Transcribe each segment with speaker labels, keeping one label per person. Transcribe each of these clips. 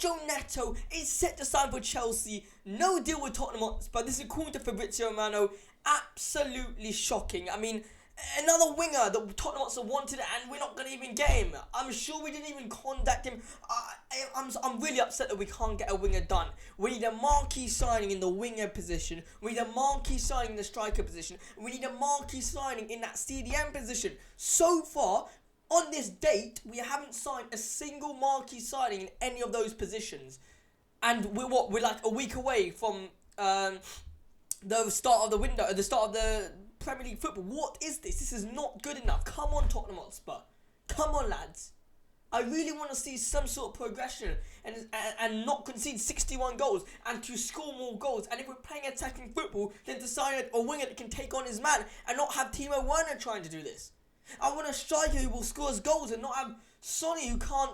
Speaker 1: Pedro Neto is set to sign for Chelsea. No deal with Tottenham Hotspur. This is according to Fabrizio Romano. Absolutely shocking. I mean, another winger that Tottenham Hotspur wanted, and we're not going to even get him. I'm sure we didn't even contact him. I'm really upset that we can't get a winger done. We need a marquee signing in the winger position. We need a marquee signing in the striker position. We need a marquee signing in that CDM position. So far, on this date, we haven't signed a single marquee signing in any of those positions. And we're like a week away from the start of the window, the start of the Premier League football. What is this? This is not good enough. Come on, Tottenham Hotspur. Come on, lads. I really want to see some sort of progression and not concede 61 goals and to score more goals. And if we're playing attacking football, then to sign a winger that can take on his man and not have Timo Werner trying to do this. I want a striker who will score his goals and not have Sonny who can't,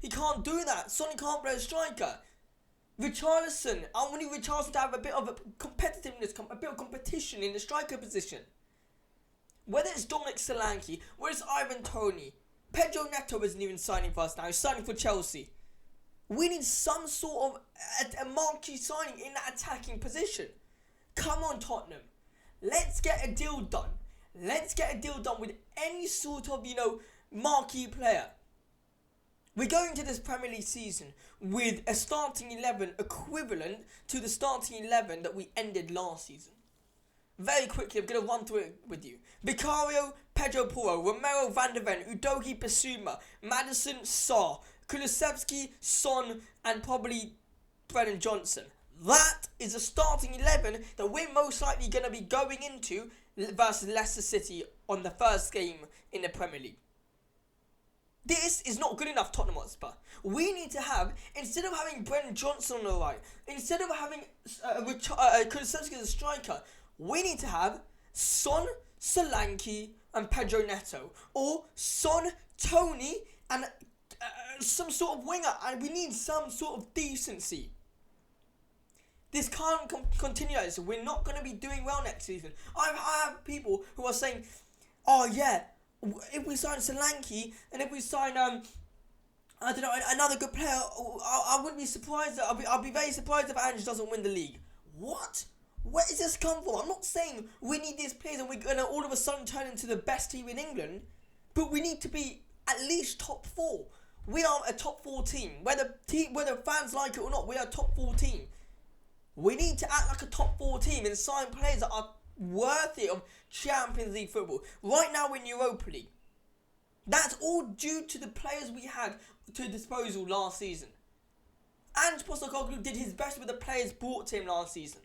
Speaker 1: he can't do that. Sonny can't play a striker. Richarlison, I want Richarlison to have a bit of a competitiveness, a bit of competition in the striker position. Whether it's Dominic Solanke, whether it's Ivan Toney, Pedro Neto isn't even signing for us now, he's signing for Chelsea. We need some sort of a marquee signing in that attacking position. Come on, Tottenham. Let's get a deal done. Let's get a deal done with any sort of, marquee player. We're going to this Premier League season with a starting 11 equivalent to the starting 11 that we ended last season. Very quickly, I'm going to run through it with you. Vicario, Pedro Porro, Romero, Van der Ven, Udogie, Bissouma, Maddison, Sarr, Kulusevski, Son, and probably Brennan Johnson. That is a starting 11 that we're most likely going to be going into versus Leicester City on the first game in the Premier League. This is not good enough, Tottenham Hotspur. We need to have, instead of having Brennan Johnson on the right, instead of having Kulusevski as a striker, we need to have Son, Solanke, and Pedro Neto. Or Son, Toney, and some sort of winger. And we need some sort of decency. This can't continue like this. We're not going to be doing well next season. I have people who are saying, oh yeah, if we sign Solanke and if we sign another good player, I wouldn't be surprised. I'll be very surprised if Ange doesn't win the league. What? Where does this come from? I'm not saying we need these players and we're going to all of a sudden turn into the best team in England, but we need to be at least top 4. We are a top 4 team. Whether fans like it or not, we are a top 4 team. We need to act like a top 4 team and sign players that are worthy of Champions League football. Right now we're in Europa League. That's all due to the players we had to disposal last season. Ange Postecoglou did his best with the players brought to him last season.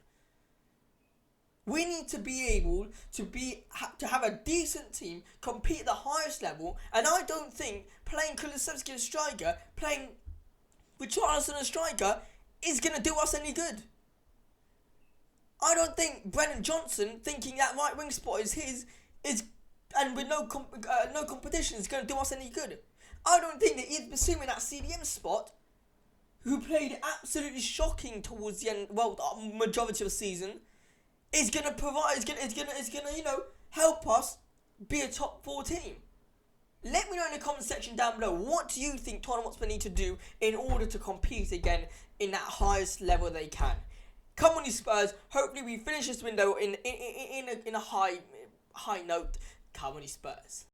Speaker 1: We need to be able to have a decent team, compete at the highest level, and I don't think playing Kulusevski as striker, playing Richarlison as striker, is going to do us any good. I don't think Brennan Johnson thinking that right wing spot is his, and with no competition, is going to do us any good. I don't think that Yves Bissouma in that CDM spot, who played absolutely shocking towards the end, the majority of the season, is going to provide, is going to help us be a top 4 team. Let me know in the comment section down below, what do you think Tottenham Hotspur need to do in order to compete again in that highest level they can? Come on, you Spurs. Hopefully we finish this window in a high note. Come on, you Spurs.